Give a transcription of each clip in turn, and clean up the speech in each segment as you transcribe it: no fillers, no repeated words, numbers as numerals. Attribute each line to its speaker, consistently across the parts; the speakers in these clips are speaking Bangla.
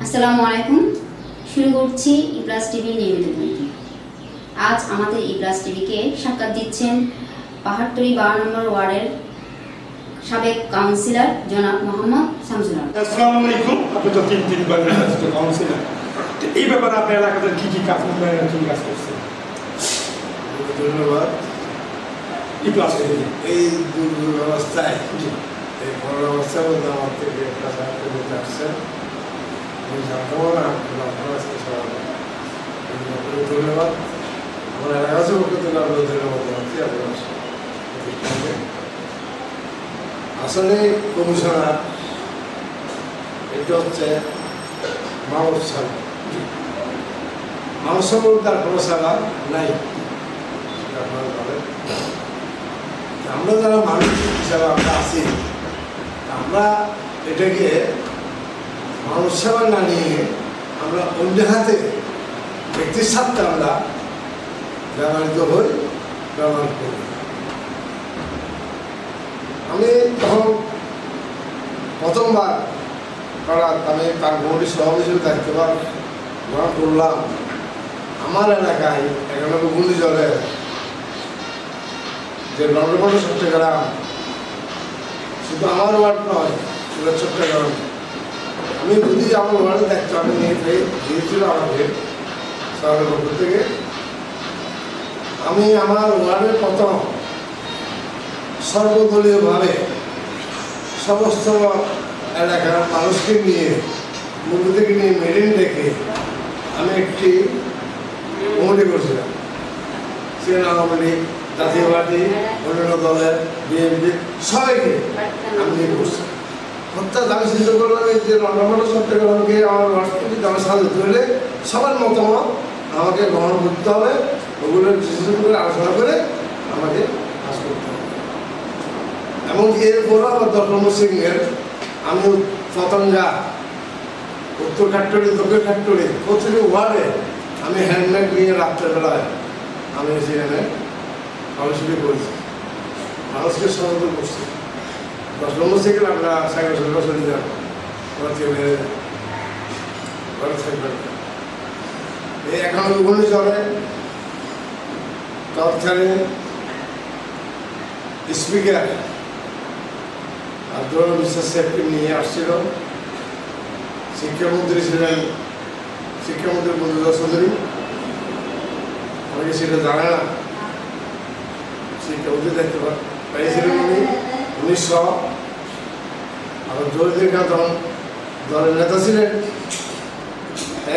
Speaker 1: আসসালামু আলাইকুম। শুরু করছি ইপ্লাস টিভির নিয়মিত বুলেটিন। আজ আমাদের ইপ্লাস টিভিকে সাক্ষাৎ দিচ্ছেন পাহাড়তলী 12 নম্বর ওয়ার্ডের সাবেক কাউন্সিলর জনাব মোহাম্মদ শামসুল আলম।
Speaker 2: আসসালামু আলাইকুম। আপনি তো তিনবার নির্বাচিত কাউন্সিলর, এই ব্যাপারে আপনার এলাকাতে কি কি কাজ করছেন?
Speaker 3: ধন্যবাদ।
Speaker 2: ইপ্লাস
Speaker 3: এই দুর্ব্যবস্থায় এই করোনা অবস্থার মধ্যে আমার থেকে একটা সাহায্য করতে আসছেন। আমি জানতাম না আপনার আজকে সবাই ধন্যবাদ। আমার এলাকা পক্ষ থেকে আপনার ধন্যবাদ জানাচ্ছি। আপনার প্রতিষ্ঠানকে আসলে কমিশনার এটা হচ্ছে মানব সেবা। মানব সেবা তার কোনো সেবা নাই। আমরা যারা মানুষ হিসাবে আমরা আছি, আমরা এটাকে মানুষ সেবা না নিয়ে আমরা অন্য হাতে ব্যক্তির স্বার্থে আমরা ব্যবহৃত হই, ব্যবহার করি। আমি তখন প্রথমবার আমি তার কমিটির সভাপতি হিসেবে দায়িত্বভার গ্রহণ করলাম। আমার এলাকায় 91 ঘূর্ণিঝড়ে যে লন্ডন চট্টগ্রাম, শুধু আমার ওয়ার্ড নয়, সেটা চট্টগ্রাম। আমি বুঝি আমার ওয়ার্ডের দায়িত্ব আমি নিয়ে দিয়েছিল আমাকে শহরের পক্ষ থেকে। আমি আমার ওয়ার্ডের প্রথম সর্বদলীয়ভাবে সমস্ত এলাকার মানুষকে নিয়ে, মুরগিদেরকে নিয়ে মিটিং ডেকে আমি একটি কমিটি করছিলাম। আওয়ামী লীগ, জাতীয় পার্টি, অন্যান্য দলের, বিএনপি সবাইকে আমি নিয়ে করছি। অর্থাৎ আমি চিন্তা করলাম যে লন্ডন চট্টগ্রামকে আমার রাষ্ট্রপতি আমার সাথে ধরলে সবার মতামত আমাকে গ্রহণ করতে হবে, ওগুলোর ডিসিশন করে আলোচনা করে আমাকে কাজ করতে হবে। এমনকি এরপর আবার ডক্টর সিংয়ের আমি পতঙ্গা, উত্তর কাট্টরি, দক্ষিণ কাট্টরি প্রতিটি ওয়ার্ডে আমি হ্যান্ডমেড নিয়ে রাত্রেবেলায় আমি সেখানে আলোচনা করেছি, মানুষকে সচেতন করছি। 10 নম্বর থেকে আমরা সাইকেল চলে যাব, ঘরে থাকবেন। এই 91 ঘূর্ণিঝড়ে তৎকালীন স্পিকার আব্দুল বিশ্বাস সাহেবকে নিয়ে আসছিল। শিক্ষামন্ত্রী ছিলেন শিক্ষামন্ত্রী বন্ধুদা চৌধুরী। অনেকে সেটা জানে না, শিক্ষামন্ত্রী দায়িত্ব পাইছিলেন উনি। 1900 আবার জহিরুদ্দিন খান তখন দলের নেতা ছিলেন।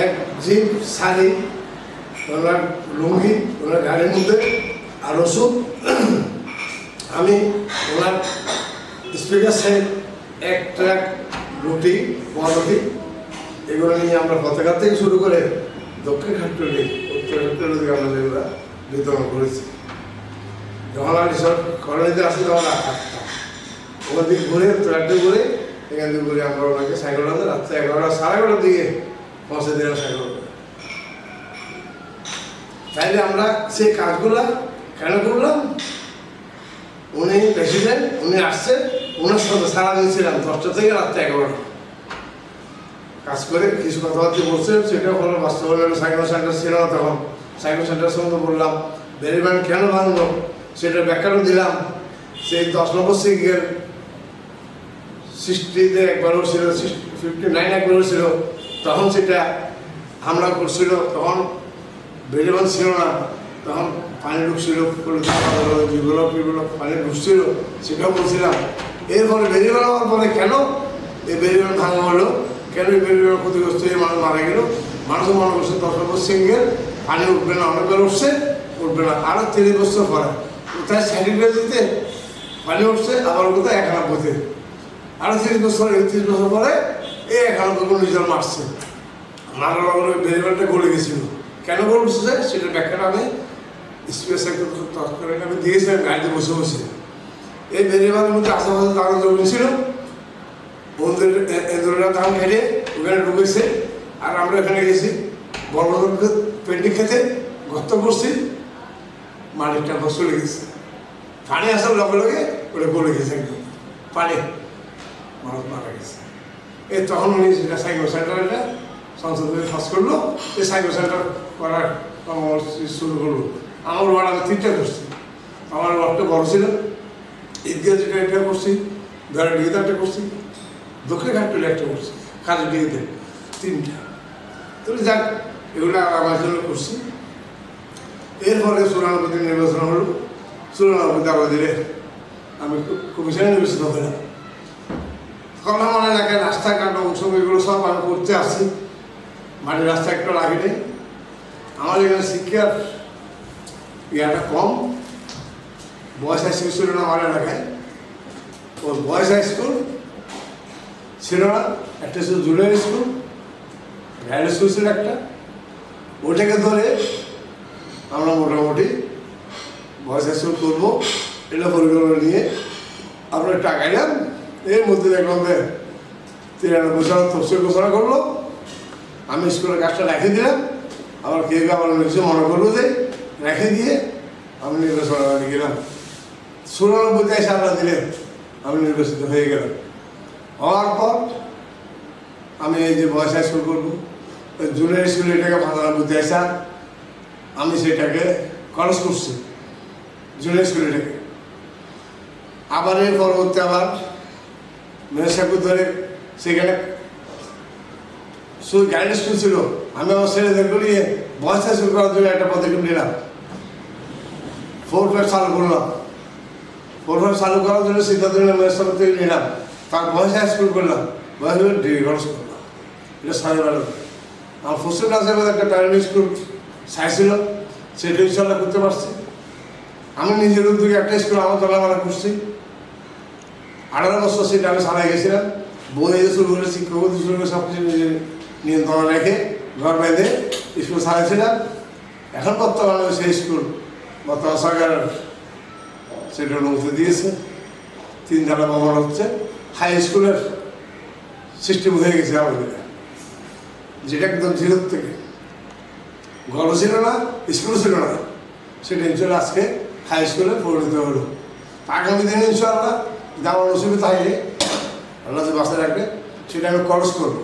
Speaker 3: এক জিপ শাড়ি, ওনার লুঙ্গি, ওনার গাড়ির মধ্যে আর ওষুধ। আমি ওনার স্পিকার সাহেব এক ট্রাক রুটি, পরোটি, এগুলো নিয়ে আমরা পতাকা থেকে শুরু করে দক্ষিণ ঘাটটুলি, উত্তর ঘাটটুলি আমরা যেগুলো বিতরণ করেছি। যখন আমি কলোনিতে আসি তখন থাকতাম ওখান থেকে ঘুরে, ট্রাকটা ঘুরে, এখান থেকে ঘুরে আমরা ওনাকে সাইকেল আনতে রাত্রে 11টা, 11:30 দিকে পৌঁছে দিলাম সাইকেল। তাইলে আমরা সেই কাজগুলা কেন করলাম? উনি প্রেসিডেন্ট, উনি আসছে, ওনার সাথে সারাদিন ছিলাম 10টা থেকে রাত্রে 11টা কাজ করে কিছু কথাবার্তা বলছে। সেটাও হলো বাস্তবায়ন। সাইকেল সেন্টার ছিল না তখন, সাইকেল সেন্টার সম্বন্ধে বললাম। বেরিবান কেন ভাঙলো সেটা ব্যাখ্যাও দিলাম। সেই 10 নম্বর সিঙ্গেল 60-তে একবারও ছিল, 59 একবারও ছিল। তখন সেটা হামলা করছিল, তখন বেরিবান ছিল না, তখন পানি ঢুকছিল, যেগুলো পানি ঢুকছিল সেটাও বলছিলাম। এরপরে বেরিবান হওয়ার পরে কেন এই বেরিবান ভাঙা হলো, কেন এই বেরিবান ক্ষতিগ্রস্ত হয়ে মানুষ মারা গেল, মানুষও মনে করছে 10 নম্বর সিঙ্গেল পানি উঠবে না, অনেকবার উঠছে, উঠবে না। আরও 30 বছর পরে কোথায় স্যানিটাইজারতে পানি উঠছে, আবার কোথায় 91-তে, আরও 30 বছর, 31 বছর পরে এই 91 ঘূর্ণিঝড় মারছে। মারার পরে বেরিবানটা গলে গেছিল। কেন গলছে সেটার ব্যাখ্যাটা আমি স্পেশাল তৎকালীন আমি দিয়েছিলাম গাড়িতে বসে বসে। এই বেরিবানের মধ্যে আশেপাশে দাঁড়ানো জমি ছিল, বন্ধুদের এন্দুরা ধান খেটে ওখানে ঢুকেছে। আর আমরা এখানে গেছি বড় পেন্টিং খেতে, গর্ত করছি, মাটিটা চলে গেছে। পানি আসার লগে লগে ওটা গলে গেছে, একদম পানি মানুষ মারা গেছে। এই তখন উনি সাইকেল সেন্টারটা সংসদ থেকে পাস করলো, এই সাইকেল সেন্টার করার কর্মসূচি শুরু করলো। আমার ওয়ার্ড আমি 3টা করছি। আমার ওয়ার্ডটা বড় ছিল, ঈদগাহ যেটা এটা করছি, ধরেন ডিগিতে একটা করছি, দক্ষিণ ঘাটটুলি একটা করছি, কাজের ডিগিতে 3টা। তো যাক, এগুলো আমার জন্য করছি। এরপরে 94 নির্বাচন হলো। 94 আবার দিলে আমি কমিশনে নির্বাচিত হলাম। তখন আমার এলাকায় রাস্তাঘাট অংশ এগুলো সব আমি করতে আসছি। মাটির রাস্তা একটা লাগে নেই। আমার এখানে শিক্ষার ইয়াটা কম। বয়েজ হাই স্কুল ছিল না আমার এলাকায়। ও বয়েজ হাই স্কুল ছিল না, একটা ছিল জুনিয়র স্কুল, হাই স্কুল ছিল একটা। ওটাকে ধরে আমরা মোটামুটি বয়েজ হাই স্কুল করবো এটা পরিকল্পনা নিয়ে আমরা টাকা এলাম। এর মধ্যে দেখলাম যে 93 সাল তফসিল ঘোষণা করলো। আমি স্কুলের কাজটা রেখে দিলাম। আবার কেউ আমার কিছু মনে করলো যে রেখে দিয়ে আমি নির্বাচন গেলাম। 96 সালটা দিলে আমি নির্বাচিত হয়ে গেলাম। হওয়ার পর আমি এই যে বয়েজ হাই স্কুল করবো, জুনিয়র স্কুল এটাকে 95 সাল আমি সেটাকে কলেজ করছি, জুনিয়র স্কুল এটাকে। আবার এর পরবর্তী আবার মেয়েসাকু ধরে সেখানে শুধু গাইড স্কুল ছিল। আমি আমার ছেলেদেরকে নিয়ে বয়েজ হাই স্কুল করার জন্য একটা পদক্ষেপ নিলাম। 4-5 চালু করলাম। 4-5 চালু করার জন্য সিদ্ধান্ত নিলাম, মেয়েসাকু থেকে নিলাম। তার বয়েজ হাই স্কুল করলাম, বয়েজ হাই ডিগ্রি কলেজ করলাম। এটা 12.5। আমার পশ্চিম ক্লাসের মধ্যে একটা প্রাইমারি স্কুল চাইছিল, সেটা ইনশাল্লাহ করতে পারছি। আমি নিজের উদ্যোগে একটা স্কুল আমার চলাফেরা করছি। 18 বছর সেটা আমি চালাই গেছিলাম। বই শুরু করে, শিক্ষক শুরু করে সব কিছু নিজের নিয়ন্ত্রণ রেখে ঘর বেঁধে স্কুল চালাইছিলাম। এখন বর্তমানে সেই স্কুল বর্তমান সরকার সেটা অনুমতি দিয়েছে। 3 ধারা ভবন হচ্ছে, হাই স্কুলের সিস্টেম হয়ে গেছে আমাদের, যেটা একদম 0 থেকে। ঘর ছিল না, স্কুল ছিল না, সেটা ইনশাল্লাহ আজকে হাই স্কুলে পরিণত হলো। আগামী দিনে ইনশাল্লাহ যেমন অসুবিধা থাকে আল্লাহ যে বাসায় রাখবে, সেটা আমি খরচ করবো।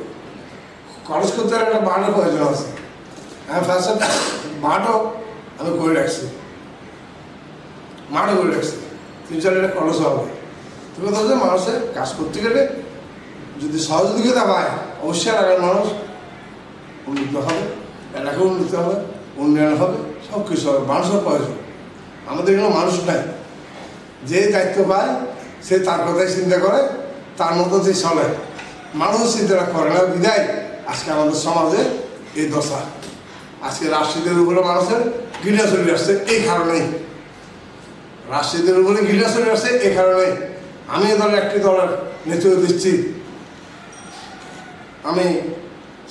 Speaker 3: খরচ করতে একটা মাঠের প্রয়োজন আছে। আমি ফার্স্ট মাঠও আমি করে রাখছি, মাঠও করে রাখছি। 3-4 একটা খরচ হবে। তুমি কথা হচ্ছে মানুষের কাজ করতে গেলে যদি সহযোগিতা পায়, অবশ্যই এলাকার মানুষ উন্নত হবে, এলাকা উন্নত হবে, উন্নয়ন হবে, সব কিছু হবে। মানুষের প্রয়োজন। আমাদের এখানে মানুষ নাই। যে দায়িত্ব পায় সে তার কথাই চিন্তা করে, তার মতো যে চলে। মানুষ চিন্তা করে না বিদায় আজকে আমাদের সমাজে এই দশা। আজকে রাজনীতির উপরে মানুষের ঘৃণা চলে আসছে এই কারণেই। রাজনীতির উপরে ঘৃণা চলে আসছে এই কারণেই। আমি একটি দলের নেতৃত্ব দিচ্ছি। আমি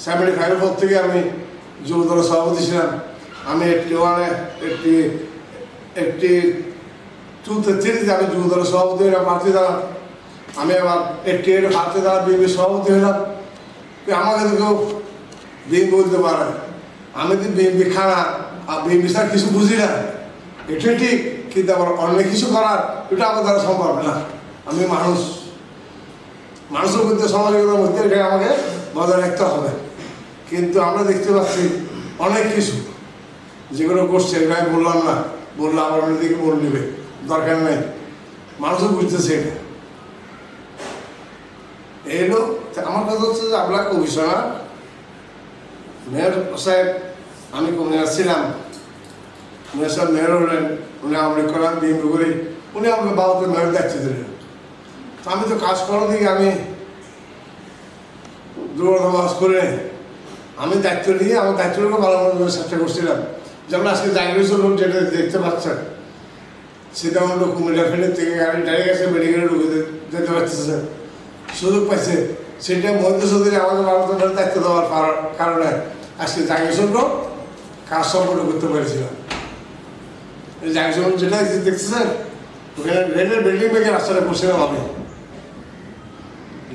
Speaker 3: 75 পর থেকে আমি যুব দলের সভাপতি ছিলাম। আমি 81-এ 2-3 আমি যুব দলের সভাপতি হলাম, প্রার্থী দাঁড়াম। আমি আবার 88 প্রার্থী দাঁড়া বিএনপির সভাপতি হলাম। আমাকে তো কেউ বিএনপি বলতে পারে, আমি তো বিএনপি খানা আর বিএনপি ছাড়া কিছু বুঝি না, এটা ঠিক। কিন্তু আবার অনেক কিছু করার এটা আমার দ্বারা সম্ভব না। আমি মানুষের মধ্যে সামাজিকতার মধ্যে আমাকে বজায় রাখতে হবে। কিন্তু আমরা দেখতে পাচ্ছি অনেক কিছু যেগুলো করছে, এভাবে বললাম না, বললে আবার অন্যদিকে বলে নেবে, দরকার নেই। মানুষও বুঝতেছে এটা। এলো আমার কথা হচ্ছে যে আমরা কমিশনার মেয়র সাহেব, আমি কমিশনার ছিলাম, মেয়র সাহেব মেয়র হলেন, উনি আমরা করান বিএনপি করি, উনি আমাকে বাবাকে মেয়র দায়িত্ব দিলেন। তো আমি তো কাজ করার দিকে আমি দুর্বলতা করে আমি দায়িত্ব নিয়ে আমার দায়িত্বটাকে ভালো মতো চেষ্টা করছিলাম। যেমন আজকে জায়গাগুলো লোক যেটা দেখতে পাচ্ছেন, সীতাকুণ্ড কুমিল্লা ফেনের থেকে গাড়ি ডাইরেক্ট গেছে, মেডিকেলে ঢুকে যেতে পারতেছে, সুযোগ পাইছে। সেটা মধ্যস্থদের আমাকে ভালো দায়িত্ব দেওয়ার কারণে আজকে জায়গাগুলো কাজ সম্পন্ন করতে পেরেছিলাম। এই জায়গাগুলো যেটা দেখতেছেন, ওখানে রেলের বিল্ডিং ভেঙে রাস্তাটা করছিলাম আমি।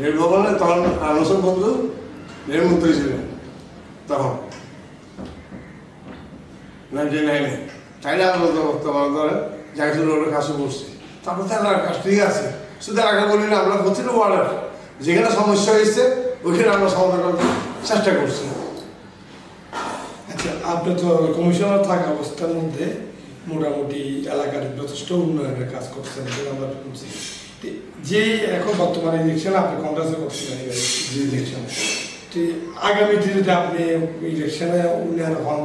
Speaker 3: রেল ভবনে তখন আলোচন বন্ধু রেলমন্ত্রী ছিলেন তখন 99-এ। চাইলে আলোচনা বর্তমান ধরেন জায়গাগুলো কাজ করছি। তারপর তো এলাকার কাজ ঠিক আছে, শুধু এলাকা বলি না, আমরা প্রতিটা ওয়ার্ডের যেখানে সমস্যা হয়েছে ওইখানে আমরা সমাধান করার চেষ্টা করছি।
Speaker 2: আচ্ছা, আপনি তো কমিশনার থাকা অবস্থার মধ্যে মোটামুটি এলাকার যথেষ্ট উন্নয়নের কাজ করছেন বলে আমরা শুনছি। যে এখন বর্তমানে ইলেকশন আপনি কংগ্রেসে করছিলেন ইলেকশন, আগামী দিনে আপনি ইলেকশনে উন্নয়ন হন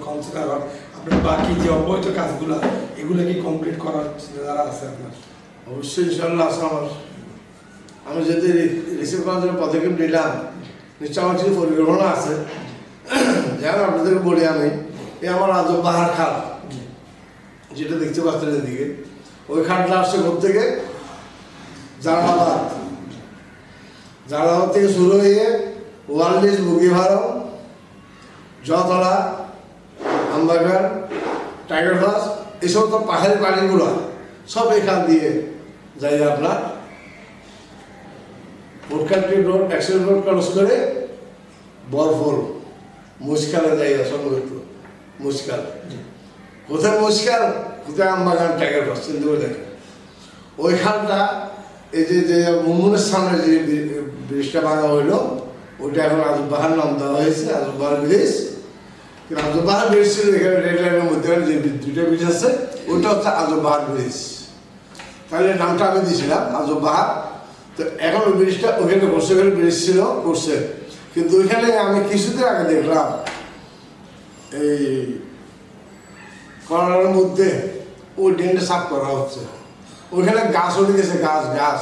Speaker 2: কনসিডার হন, আপনার বাকি যে অবৈধ কাজগুলো এগুলো কি কমপ্লিট করার যারা আছে আপনার?
Speaker 3: অবশ্যই ইনশাল্লাহ আছে আমার। আমি যদি রিসিভ করার জন্য পদক্ষেপ নিলাম, নিশ্চয় আমার কিছু পরিকল্পনা আছে। যেমন আপনাদেরকে বলি, আমি এই আমার আজব বাহার খাল যেটা দেখতে পাচ্ছেন এদিকে, ওই খালটা আসছে ঘর থেকে জালালাবাদ থেকে শুরু হয়ে ওয়ার্ল্ডিস, বুগিভারো, জতলা, আমবাগান, টাইগার ফলস, এই সমস্ত পাহাড়ি পানিগুলো সব এখান দিয়ে যাই আপনার পোর্টকান্ট্রি রোড, অ্যাক্সিডেন্ট রোড ক্রস করে বরফল মুশকালে যাই সম্ভবত মুশকাল। কোথায় মুশকাল, কোথায় আমবাগান, টাইগার ফলস, চিন্তা করে দেখেন। ওই খালটা এই যে মুমুনের সামনে যে ব্রিজটা ভাঙা হইলো, ওইটা এখন আজব বাহার নাম দেওয়া হয়েছে, আজব বাহার ব্রিজ। কিন্তু আজব বাহার ব্রিজ ছিল এখানে রেড লাইনের মধ্যে যে দুইটা ব্রিজ আছে, ওইটা হচ্ছে আজব বাহার ব্রিজ। তাহলে নামটা আমি দিয়েছিলাম আজব বাহার। তো এখন ওই ব্রিজটা ওখানে করছে, ওখানে ব্রিজ ছিল করছে, কিন্তু ওইখানে আমি কিছুদিন আগে দেখলাম এই করোনার মধ্যে ওই ড্রেনটা সাফ করা হচ্ছে। ওইখানে গাছ উঠে গেছে, গাছ।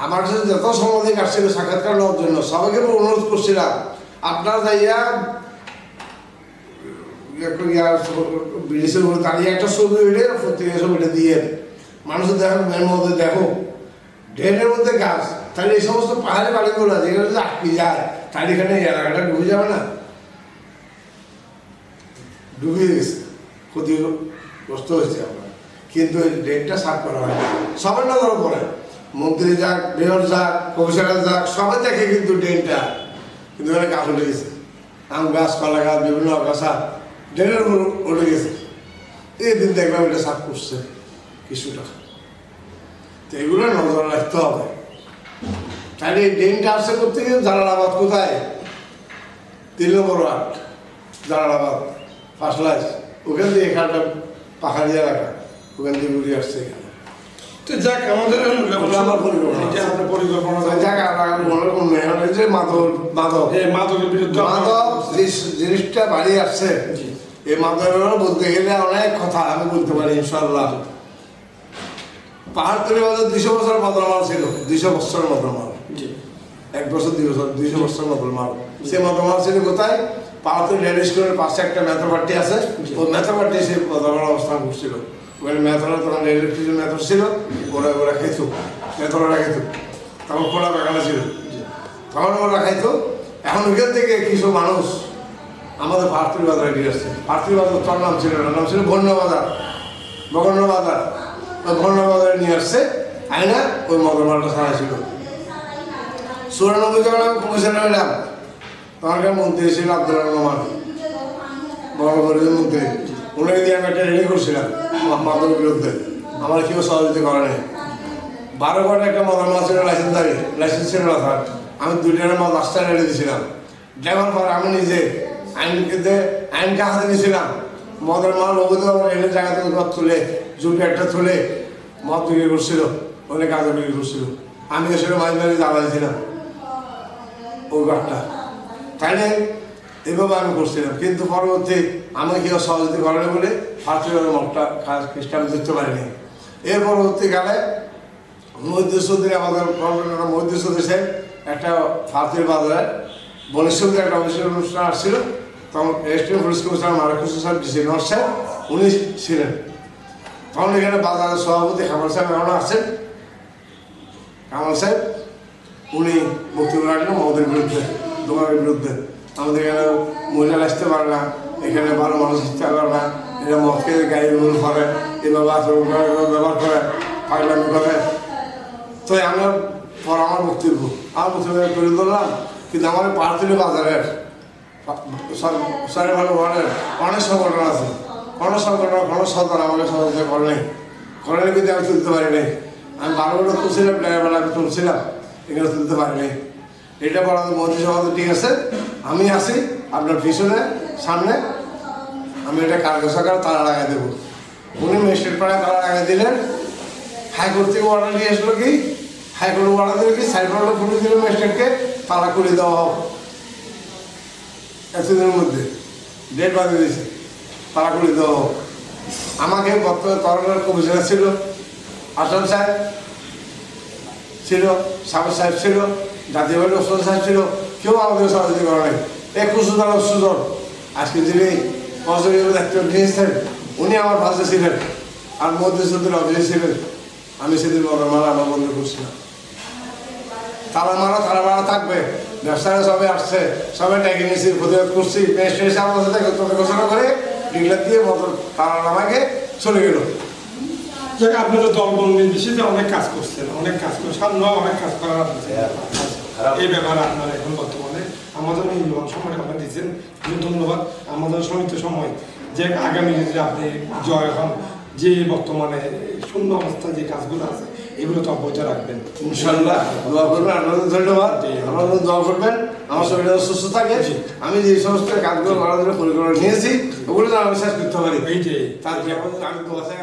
Speaker 3: আমার কাছে যত সাংবাদিক আসছিল সাক্ষাৎকার নেওয়ার জন্য, সবাইকে অনুরোধ করছিলাম আপনারা যাইয়া ব্রিজের উপরে দাঁড়িয়ে একটা ছবি উঠে প্রত্যেকের ছবিটা দিয়ে মানুষের দেখো, মেয়ের মধ্যে দেখো ড্রেনের মধ্যে গাছ। তাহলে এই সমস্ত পাহাড়ি বাড়িগুলো যেখানে যদি আটকে যায়, তাহলে এখানে এলাকাটা ডুবে যাবে না? ডুবে গেছে, ক্ষতিগ্রস্ত হয়েছে আমরা। কিন্তু এই ড্রেনটা সাফ করা হয় না, সবার নজর পড়ে, মন্ত্রী যাক, মেয়র যাক, কমিশনার যাক, সবাই দেখে কিন্তু ড্রেনটা, কিন্তু এখানে গাছ উঠে গেছে, আম গাছ, কলা গাছ, বিভিন্ন গাছা ড্রেনের উপর উঠে গেছে। এই দিন দেখলাম এটা সাফ করছে কিছুটা। তো এগুলো নজর রাখতে হবে। তাহলে এই ড্রেনটা আসছে করতে গিয়ে জালালাবাদ, কোথায় 3 নম্বর ওয়ার্ড জালালাবাদ ফার্স্ট লাইস, ওখান থেকে এখানটা পাহাড়ি এলাকা, ওখান থেকে ঘুরে আসছে এখানে।
Speaker 2: তো যাক, আমাদের
Speaker 3: আমার পরিকল্পনা যে মাদকের বিরুদ্ধে জিনিসটা বাড়ি আসছে, এই মাদকের বলতে গেলে অনেক কথা আমি বলতে পারি ইনশাল্লাহ। পাহাড়তলি বাজার 200 বছর মাদরমাল ছিল, 200 বছর মাদরমাল, 1 বছর 2 বছর 200 বছর মাদরমাল। সে মাদরমাল ছিল কোথায়? পাহাড়তলি রেল স্কুলের পাশে একটা মেথরবাটি আছে, ওই মেথরবাটি সে মাদরমাল অবস্থান করছিল। ওখানে মেথরা তখন ইলেকট্রিসিটি মেথর ছিল, ওরা খাইত, মেথররা খাইত, তখন খোলা বাগানা ছিল, তখন ওরা খাইত। এখন ওইখান থেকে কিছু মানুষ আমাদের পাহাড়তলি বাজারে নিয়ে আসছে। পাহাড়তলি বাজার তোর নাম ছিল না, নাম ছিল বন্য বাজার, বগন্য বাজার। ওই বন্য বাজারে নিয়ে আসছে, আইনা ওই মদরমালটা ছাড়া ছিল। 94 যখন আমি কমিশনার হইলাম, তখন মন্ত্রী ছিল আব্দুল রহমান, বড় পরিষদের মন্ত্রী। ওনাকে দিয়ে আমি একটা রেডি করছিলাম মাদকের বিরুদ্ধে, আমার কেউ সহযোগিতা করে নাই। 12 ঘন্টা একটা মদরমাল ছিল লাইসেন্স ছিল না স্যার। আমি 2টার মাল রাস্তায় রেডি দিয়েছিলাম। দেওয়ার পর আমি নিজে আইনকে হাতে নিয়েছিলাম। মদের মাল অবৈধ এনে জায়গা থেকে তুলে, জুটে একটা তুলে মদ বিক্রি করছিল, অনেক কাজে বিক্রি করছিল। আমি এসে মাঝে মাঝে জ্বালাইছিলাম ওই ঘরটা। তাইলে এভাবে আমি করছিলাম, কিন্তু পরবর্তী আমি কেউ সহযোগিতা করেনি বলে ফার্স্ট মদটা খ্রিস্টান ধরতে পারিনি। এর পরবর্তীকালে মহিউদ্দিন আমাদের মহিউদ্দিন সাহেব একটা ফার্স্টের বাজারে বনেশ্বরী একটা অনুষ্ঠান আসছিল, তখন রেস্টুরেন্ট পুলিশ কমিশনার মারাকুস সাহেব ডিসি নর সাহেব উনি ছিলেন। তখন এখানে বাজারের সভাপতি কামাল সাহেব এমন আসছেন। কামাল সাহেব উনি বক্তব্য রাখলেন মদের বিরুদ্ধে, দোকানের বিরুদ্ধে। আমাদের এখানে মহিলারা আসতে পারে না, এখানে ভালো মানুষ আসতে পারে না, এরা মদ খেয়ে গাড়ি করে, এভাবে আচরণ করে, ব্যবহার করে, পাগলামি করে। তো আমার পর আমার বক্তব্য তুলে ধরলাম, কিন্তু আমাদের পাহাড়তলি বাজারের সাড়ে ভালো ওয়ার্ডের অনেক সংগঠন আছে, অনেক সংগঠন কোনো সরকার আমাকে সহযোগিতা করেনি, কিন্তু আমি তুলতে পারি নাই। আমি 12 ঘন্টা তুলছিলাম, ড্রাইভার আমি তুলছিলাম, এখানে তুলতে পারি নাই। এটা বলা মন্ত্রী সভা ঠিক আছে, আমি আসি আপনার পিছনে সামনে আমি এটা কার্যকর তালা লাগাই দেবো। উনি ম্যাজিস্ট্রেট পাড়ায় তালা লাগাই দিলেন। হাইকোর্ট থেকে অর্ডার নিয়ে আসলো কি, হাইকোর্টে অর্ডার দিল কি, সাইডবোর্ডে পুলিশ দিল ম্যাজিস্ট্রেটকে তালা করে দেওয়া হোক। এতদিনের মধ্যে ডেট বাঁধে দিয়েছে, তালা করে দেওয়া হোক। আমাকে বর্তমানে তরফের কমিশনার ছিল, আসাম সাহেব ছিল, সাবেক সাহেব ছিল, জাতীয় বাড়ির ওসমান সাহেব ছিল, কেউ আমাদের সহযোগী করে নাই। 21 সুজন আজকে যিনি কনস্টেবল দায়িত্ব নিয়েছেন উনি আমার পাশে ছিলেন, আর মধ্যস্থদের অফিসে ছিলেন। আমি সেদিন মারা আমার বন্ধ করছিলাম। তালা মারা থাকবে, ব্যবসায়ীরা সবাই আসছে, সবাই ট্যাগে নিয়েছি, প্রতিবাদ করছি, ম্যাজিস্ট্রেট আমার সাথে ঘোষণা করে ডিক্লার দিয়ে মতন তালা নামাকে চলে গেল।
Speaker 2: যাক, আপনারা দলবন্দির বিষয়ে অনেক কাজ করছেন, অনেক কাজ করে সামনেও অনেক কাজ করার আছে। এই ব্যাপারে আপনারা এখন বর্তমানে আমাদের মূল্যবান সময় আপনারা দিচ্ছেন, ধন্যবাদ। আমাদের সমিত সময় যে আগামী যদি আপনি জয় হন, যে বর্তমানে শূন্য অবস্থায় যে কাজগুলো আছে এগুলো তো অব্যাহত রাখবেন
Speaker 3: ইনশাআল্লাহ। দোয়া করবেন, আপনাদের ধন্যবাদ। আমার দোয়া করবেন আমার শরীরটা সুস্থ থাকে, আমি যে সমস্ত কাজগুলো করার জন্য পরিকল্পনা নিয়েছি ওগুলো যেন আমি শেষ করতে পারি।
Speaker 2: এই যে
Speaker 3: তার যেমন আমি দোয়া চাই।